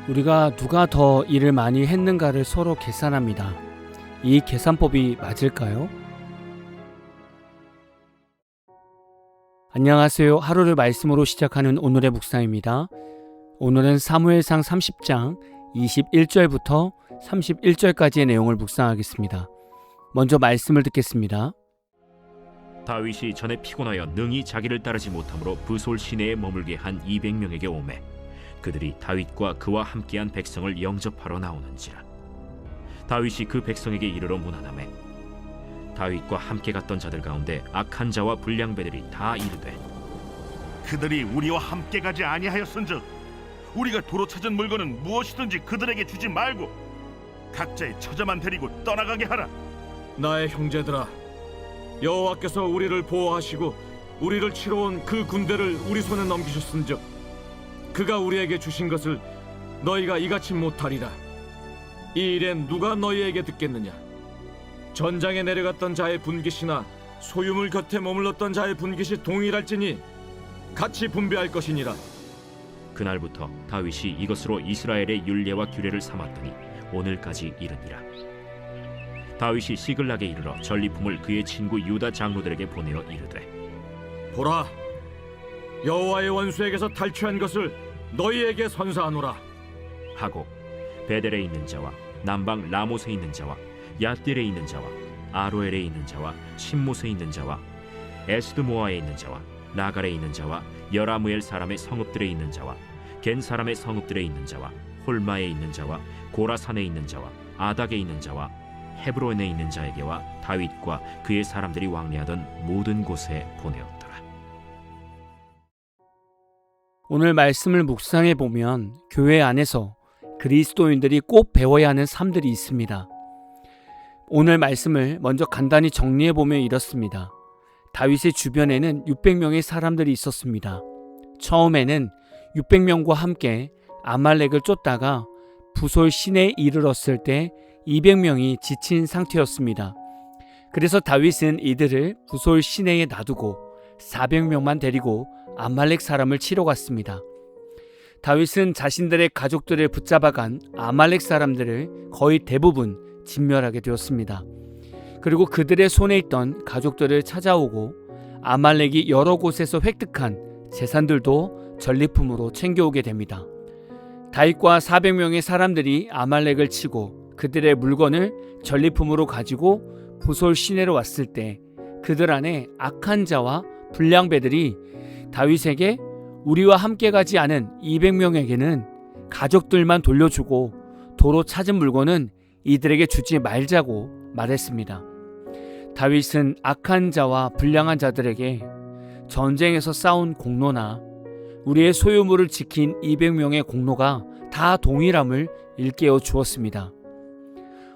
우리가 누가 더 일을 많이 했는가를 서로 계산합니다. 이 계산법이 맞을까요? 안녕하세요. 하루를 말씀으로 시작하는 오늘의 묵상입니다. 오늘은 사무엘상 30장 21절부터 31절까지의 내용을 묵상하겠습니다. 먼저 말씀을 듣겠습니다. 다윗이 전에 피곤하여 능히 자기를 따르지 못함으로 브솔 시내에 머물게 한 200명에게 오매 그들이 다윗과 그와 함께한 백성을 영접하러 나오는지라. 다윗이 그 백성에게 이르러 문안하매 다윗과 함께 갔던 자들 가운데 악한 자와 불량배들이 다 이르되 그들이 우리와 함께 가지 아니하였은즉 우리가 도로 찾은 물건은 무엇이든지 그들에게 주지 말고 각자의 처자만 데리고 떠나가게 하라. 나의 형제들아, 여호와께서 우리를 보호하시고 우리를 치러 온 그 군대를 우리 손에 넘기셨은즉 그가 우리에게 주신 것을 너희가 이같이 못하리라. 이 일엔 누가 너희에게 듣겠느냐? 전장에 내려갔던 자의 분깃이나 소유물 곁에 머물렀던 자의 분깃이 동일할지니 같이 분배할 것이니라. 그날부터 다윗이 이것으로 이스라엘의 율례와 규례를 삼았더니 오늘까지 이르니라. 다윗이 시글락에 이르러 전리품을 그의 친구 유다 장로들에게 보내어 이르되 보라, 여호와의 원수에게서 탈취한 것을 너희에게 선사하노라 하고 베델에 있는 자와 남방 라못에 있는 자와 얏딜에 있는 자와 아로엘에 있는 자와 신못에 있는 자와 에스드모아에 있는 자와 라갈에 있는 자와 여라무엘 사람의 성읍들에 있는 자와 겐 사람의 성읍들에 있는 자와 홀마에 있는 자와 고라산에 있는 자와 아닥에 있는 자와 헤브론에 있는 자에게와 다윗과 그의 사람들이 왕래하던 모든 곳에 보내었더라. 오늘 말씀을 묵상해 보면 교회 안에서 그리스도인들이 꼭 배워야 하는 삶들이 있습니다. 오늘 말씀을 먼저 간단히 정리해 보면 이렇습니다. 다윗의 주변에는 600명의 사람들이 있었습니다. 처음에는 600명과 함께 아말렉을 쫓다가 부솔 시내에 이르렀을 때 200명이 지친 상태였습니다. 그래서 다윗은 이들을 부솔 시내에 놔두고 400명만 데리고 아말렉 사람을 치러 갔습니다. 다윗은 자신들의 가족들을 붙잡아간 아말렉 사람들을 거의 대부분 진멸하게 되었습니다. 그리고 그들의 손에 있던 가족들을 찾아오고 아말렉이 여러 곳에서 획득한 재산들도 전리품으로 챙겨오게 됩니다. 다윗과 400명의 사람들이 아말렉을 치고 그들의 물건을 전리품으로 가지고 부솔 시내로 왔을 때 그들 안에 악한 자와 불량배들이 다윗에게 우리와 함께 가지 않은 200명에게는 가족들만 돌려주고 도로 찾은 물건은 이들에게 주지 말자고 말했습니다. 다윗은 악한 자와 불량한 자들에게 전쟁에서 싸운 공로나 우리의 소유물을 지킨 200명의 공로가 다 동일함을 일깨워 주었습니다.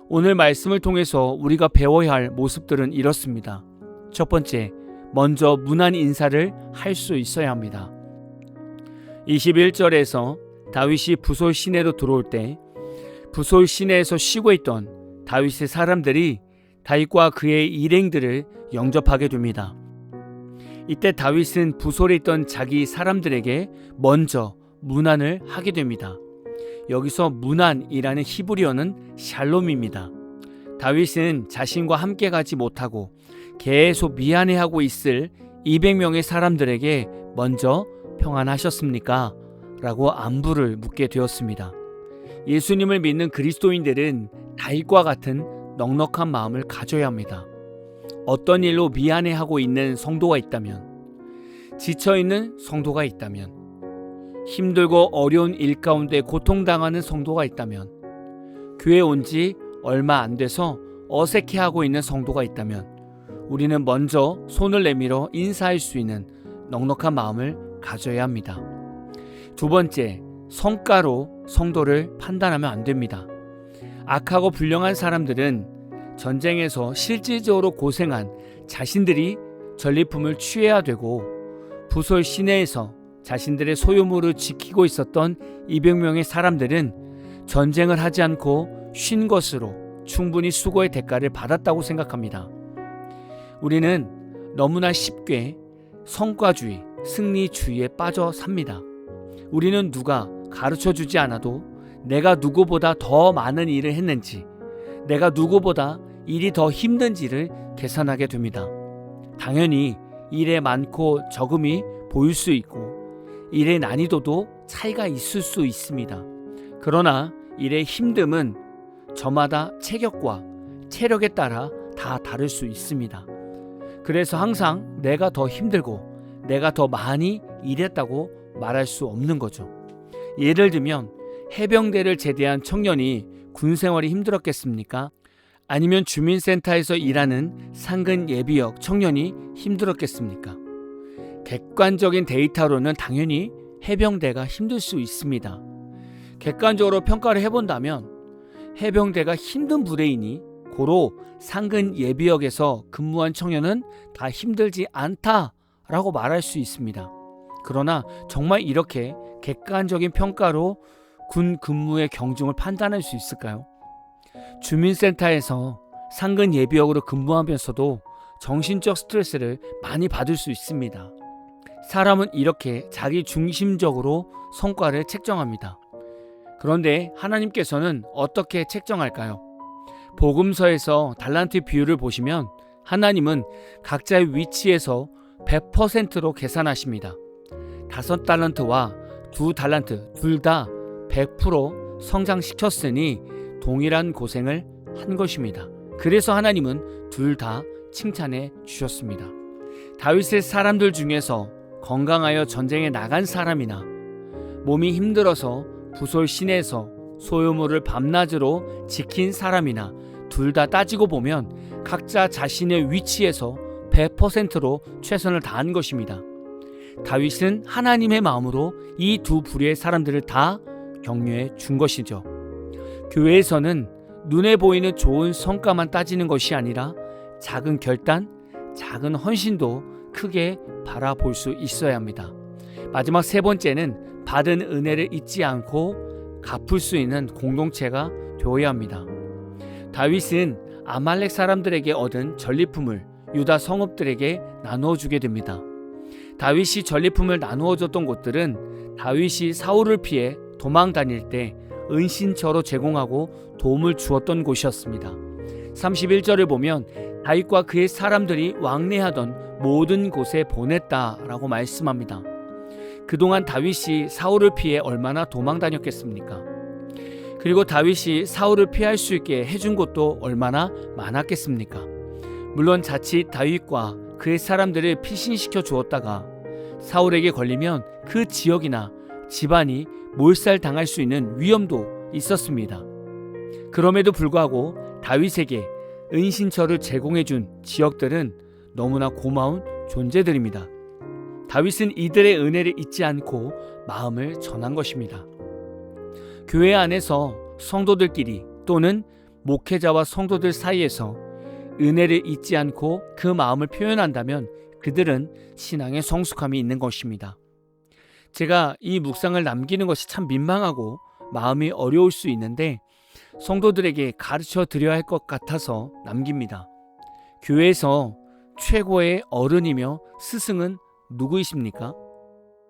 오늘 말씀을 통해서 우리가 배워야 할 모습들은 이렇습니다. 첫 번째, 먼저 문안 인사를 할 수 있어야 합니다. 21절에서 다윗이 부솔 시내로 들어올 때 부솔 시내에서 쉬고 있던 다윗의 사람들이 다윗과 그의 일행들을 영접하게 됩니다. 이때 다윗은 부솔에 있던 자기 사람들에게 먼저 문안을 하게 됩니다. 여기서 문안이라는 히브리어는 샬롬입니다. 다윗은 자신과 함께 가지 못하고 계속 미안해하고 있을 200명의 사람들에게 먼저 평안하셨습니까? 라고 안부를 묻게 되었습니다. 예수님을 믿는 그리스도인들은 다윗과 같은 넉넉한 마음을 가져야 합니다. 어떤 일로 미안해하고 있는 성도가 있다면, 지쳐있는 성도가 있다면, 힘들고 어려운 일 가운데 고통당하는 성도가 있다면, 교회 온 지 얼마 안 돼서 어색해하고 있는 성도가 있다면 우리는 먼저 손을 내밀어 인사할 수 있는 넉넉한 마음을 가져야 합니다. 두 번째, 성과로 성도를 판단하면 안 됩니다. 악하고 불량한 사람들은 전쟁에서 실질적으로 고생한 자신들이 전리품을 취해야 되고 부솔 시내에서 자신들의 소유물을 지키고 있었던 200명의 사람들은 전쟁을 하지 않고 쉰 것으로 충분히 수고의 대가를 받았다고 생각합니다. 우리는 너무나 쉽게 성과주의, 승리주의에 빠져 삽니다. 우리는 누가 가르쳐주지 않아도 내가 누구보다 더 많은 일을 했는지, 내가 누구보다 일이 더 힘든지를 계산하게 됩니다. 당연히 일의 많고 적음이 보일 수 있고 일의 난이도도 차이가 있을 수 있습니다. 그러나 일의 힘듦은 저마다 체격과 체력에 따라 다 다를 수 있습니다. 그래서 항상 내가 더 힘들고 내가 더 많이 일했다고 말할 수 없는 거죠. 예를 들면 해병대를 제대한 청년이 군 생활이 힘들었겠습니까? 아니면 주민센터에서 일하는 상근 예비역 청년이 힘들었겠습니까? 객관적인 데이터로는 당연히 해병대가 힘들 수 있습니다. 객관적으로 평가를 해본다면 해병대가 힘든 부대이니 고로 상근 예비역에서 근무한 청년은 다 힘들지 않다라고 말할 수 있습니다. 그러나 정말 이렇게 객관적인 평가로 군 근무의 경중을 판단할 수 있을까요? 주민센터에서 상근 예비역으로 근무하면서도 정신적 스트레스를 많이 받을 수 있습니다. 사람은 이렇게 자기 중심적으로 성과를 책정합니다. 그런데 하나님께서는 어떻게 책정할까요? 복음서에서 달란트 비율을 보시면 하나님은 각자의 위치에서 100%로 계산하십니다. 5달란트와 2달란트 둘 다 100% 성장시켰으니 동일한 고생을 한 것입니다. 그래서 하나님은 둘 다 칭찬해 주셨습니다. 다윗의 사람들 중에서 건강하여 전쟁에 나간 사람이나 몸이 힘들어서 부솔 시내에서 소유물을 밤낮으로 지킨 사람이나 둘 다 따지고 보면 각자 자신의 위치에서 100%로 최선을 다한 것입니다. 다윗은 하나님의 마음으로 이 두 부류의 사람들을 다 격려해 준 것이죠. 교회에서는 눈에 보이는 좋은 성과만 따지는 것이 아니라 작은 결단, 작은 헌신도 크게 바라볼 수 있어야 합니다. 마지막 세 번째는 받은 은혜를 잊지 않고 갚을 수 있는 공동체가 되어야 합니다. 다윗은 아말렉 사람들에게 얻은 전리품을 유다 성읍들에게 나누어 주게 됩니다. 다윗이 전리품을 나누어 줬던 곳들은 다윗이 사울을 피해 도망 다닐 때 은신처로 제공하고 도움을 주었던 곳이었습니다. 31절을 보면 다윗과 그의 사람들이 왕래하던 모든 곳에 보냈다라고 말씀합니다. 그동안 다윗이 사울을 피해 얼마나 도망 다녔겠습니까? 그리고 다윗이 사울을 피할 수 있게 해준 곳도 얼마나 많았겠습니까? 물론 자칫 다윗과 그의 사람들을 피신시켜 주었다가 사울에게 걸리면 그 지역이나 집안이 몰살당할 수 있는 위험도 있었습니다. 그럼에도 불구하고 다윗에게 은신처를 제공해준 지역들은 너무나 고마운 존재들입니다. 다윗은 이들의 은혜를 잊지 않고 마음을 전한 것입니다. 교회 안에서 성도들끼리 또는 목회자와 성도들 사이에서 은혜를 잊지 않고 그 마음을 표현한다면 그들은 신앙의 성숙함이 있는 것입니다. 제가 이 묵상을 남기는 것이 참 민망하고 마음이 어려울 수 있는데 성도들에게 가르쳐 드려야 할 것 같아서 남깁니다. 교회에서 최고의 어른이며 스승은 누구이십니까?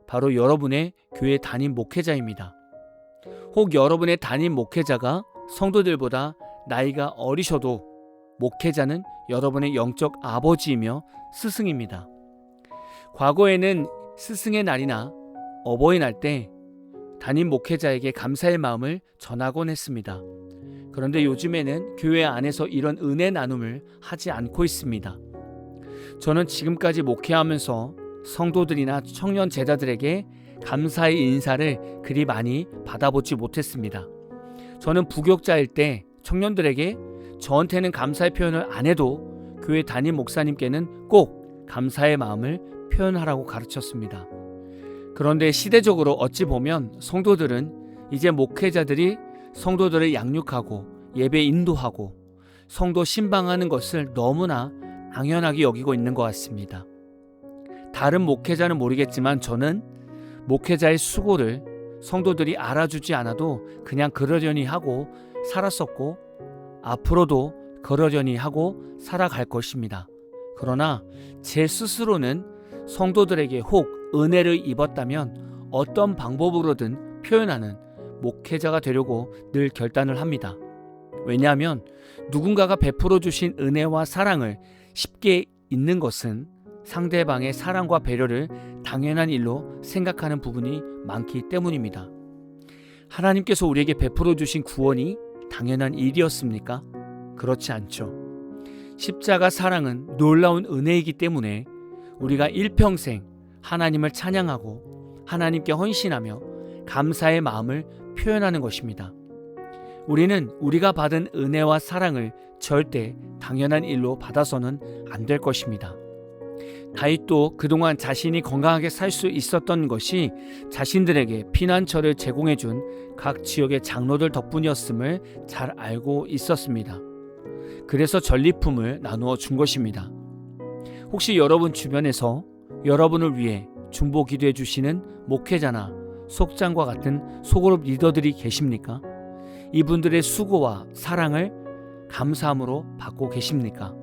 바로 여러분의 교회 담임 목회자입니다. 혹 여러분의 담임 목회자가 성도들보다 나이가 어리셔도 목회자는 여러분의 영적 아버지이며 스승입니다. 과거에는 스승의 날이나 어버이날 때 담임 목회자에게 감사의 마음을 전하곤 했습니다. 그런데 요즘에는 교회 안에서 이런 은혜 나눔을 하지 않고 있습니다. 저는 지금까지 목회하면서 성도들이나 청년 제자들에게 감사의 인사를 그리 많이 받아보지 못했습니다. 저는 부교육자일 때 청년들에게 저한테는 감사의 표현을 안 해도 교회 담임 목사님께는 꼭 감사의 마음을 표현하라고 가르쳤습니다. 그런데 시대적으로 어찌 보면 성도들은 이제 목회자들이 성도들을 양육하고 예배 인도하고 성도 신방하는 것을 너무나 당연하게 여기고 있는 것 같습니다. 다른 목회자는 모르겠지만 저는 목회자의 수고를 성도들이 알아주지 않아도 그냥 그러려니 하고 살았었고 앞으로도 그러려니 하고 살아갈 것입니다. 그러나 제 스스로는 성도들에게 혹 은혜를 입었다면 어떤 방법으로든 표현하는 목회자가 되려고 늘 결단을 합니다. 왜냐하면 누군가가 베풀어 주신 은혜와 사랑을 쉽게 잊는 것은 상대방의 사랑과 배려를 당연한 일로 생각하는 부분이 많기 때문입니다. 하나님께서 우리에게 베풀어 주신 구원이 당연한 일이었습니까? 그렇지 않죠. 십자가 사랑은 놀라운 은혜이기 때문에 우리가 일평생 하나님을 찬양하고 하나님께 헌신하며 감사의 마음을 표현하는 것입니다. 우리는 우리가 받은 은혜와 사랑을 절대 당연한 일로 받아서는 안 될 것입니다. 다윗도 그동안 자신이 건강하게 살 수 있었던 것이 자신들에게 피난처를 제공해 준 각 지역의 장로들 덕분이었음을 잘 알고 있었습니다. 그래서 전리품을 나누어 준 것입니다. 혹시 여러분 주변에서 여러분을 위해 중보 기도해 주시는 목회자나 속장과 같은 소그룹 리더들이 계십니까? 이분들의 수고와 사랑을 감사함으로 받고 계십니까?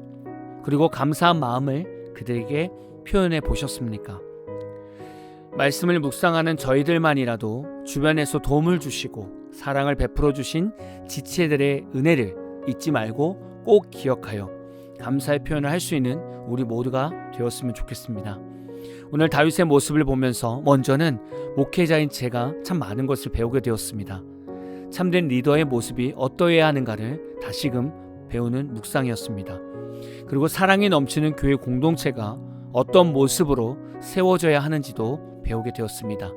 그리고 감사한 마음을 그들에게 표현해 보셨습니까? 말씀을 묵상하는 저희들만이라도 주변에서 도움을 주시고 사랑을 베풀어 주신 지체들의 은혜를 잊지 말고 꼭 기억하여 감사의 표현을 할 수 있는 우리 모두가 되었으면 좋겠습니다. 오늘 다윗의 모습을 보면서 먼저는 목회자인 제가 참 많은 것을 배우게 되었습니다. 참된 리더의 모습이 어떠해야 하는가를 다시금 배우는 묵상이었습니다. 그리고 사랑이 넘치는 교회 공동체가 어떤 모습으로 세워져야 하는지도 배우게 되었습니다.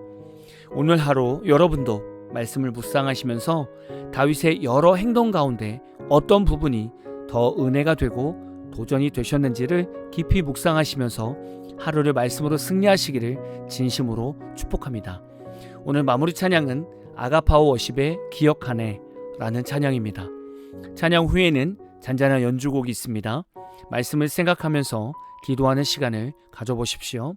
오늘 하루 여러분도 말씀을 묵상하시면서 다윗의 여러 행동 가운데 어떤 부분이 더 은혜가 되고 도전이 되셨는지를 깊이 묵상하시면서 하루를 말씀으로 승리하시기를 진심으로 축복합니다. 오늘 마무리 찬양은 아가파워 워십의 기억하네 라는 찬양입니다. 찬양 후에는 잔잔한 연주곡이 있습니다. 말씀을 생각하면서 기도하는 시간을 가져보십시오.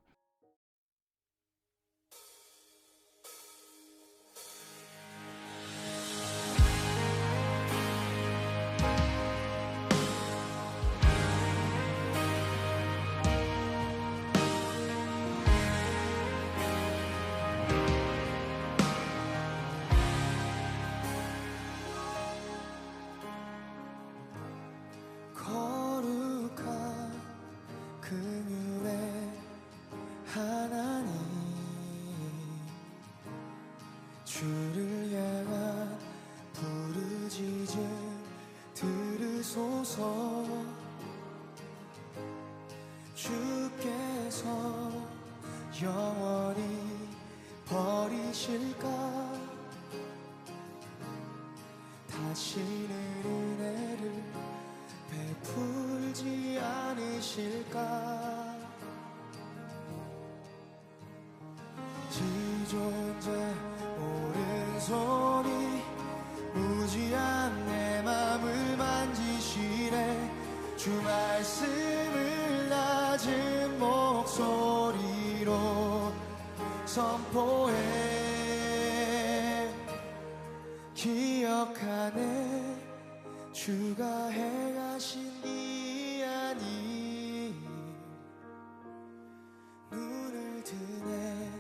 주를 향한 부르짖음 들으소서. 주께서 영원히 버리실까? 다시는 은혜를 베풀지 않으실까? 지존재 오른손이 무지한 내 맘을 만지시네. 주 말씀을 낮은 목소리로 선포해. 기억하네. 주가 행하신 이 안이 눈을 드네.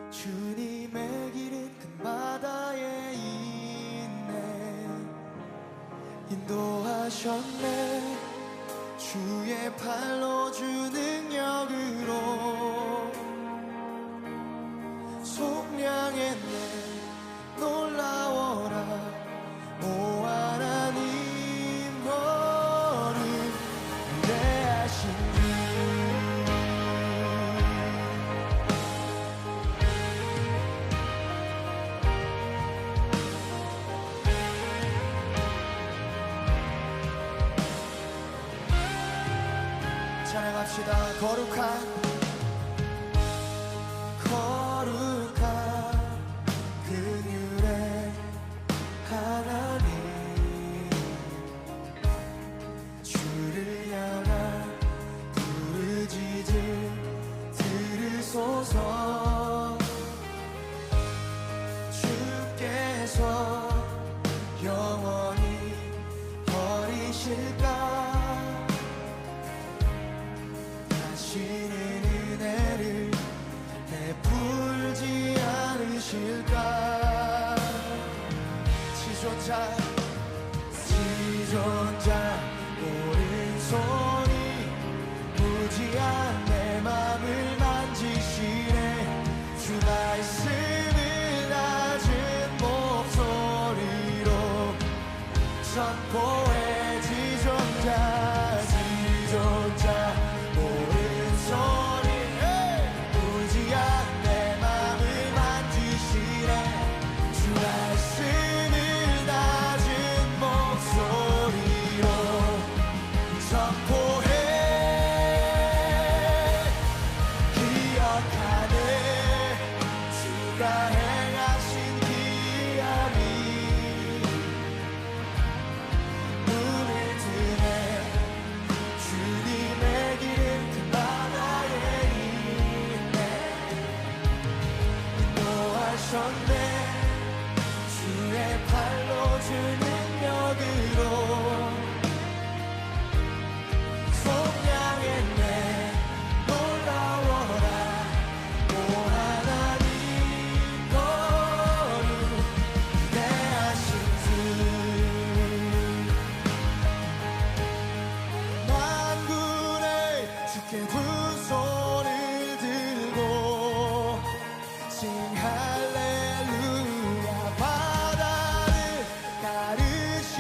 주님의 길은 큰 바다에 있네. 인도하셨네. 주의 팔로 주 능력으로 속량했네. 놀라워라 오 하나님, 너를 위대하신 주. 찬양합시다. 거룩한 긍휼의 하나님, 주를 향한 부르짖음 들으소서. 주께서 영원히 버리실까? 다시는 지존자 오른손이 무지한 내 맘을 만지시네. 주 말씀을 낮은 목소리로 선포해. 지존자 오른손이 무지한 내 맘을 만지시네. 주 말씀을 낮은 목소리로 선포해. 기억하네 주가 행하신 기약이. 눈을 뜨네 주님의 길은 그 바다에 있네. 인도하셨네 주의 팔로 주 능력으로. 속량했네 놀라워라 오 하나님 거룩대하신 주. 만군의 주께 두 손을 들고 싱 할렐루야. 바다를 가르신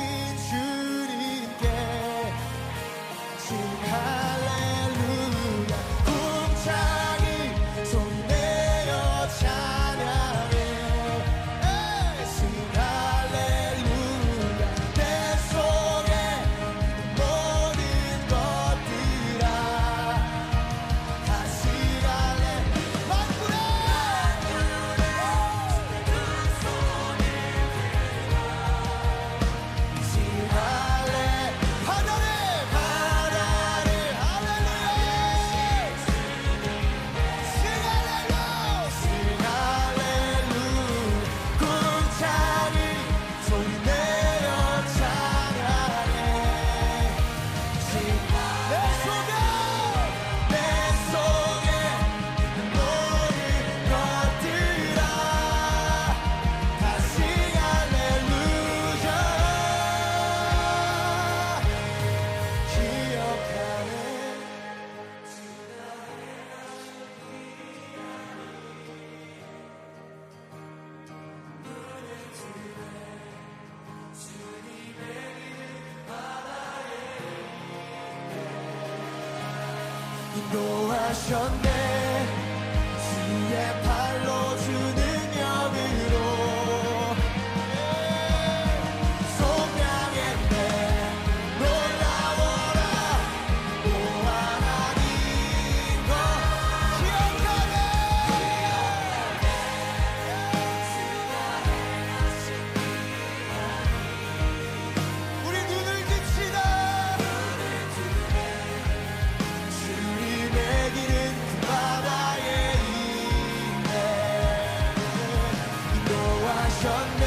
주님께 싱 할렐루야. 궁창이 소리내어 찬양해. 싱 할렐루야. 내 속에 모든 것들아 다시 갈래. 만군의 두 손을 들고 싱 할렐. 바다를 할렐루야. 싱 할렐루야. 궁창이 소리내어 찬양해. 내 속에 모든 것들아 다시 할렐루야. 기억하네 인도하셨네 주의 팔로 주 능력으로. 속량했네 놀라워라 오 하나님 거. 기억하네 우리 눈을 듭시다. 주님의 길은 그 바다에 있네. 인도하셨네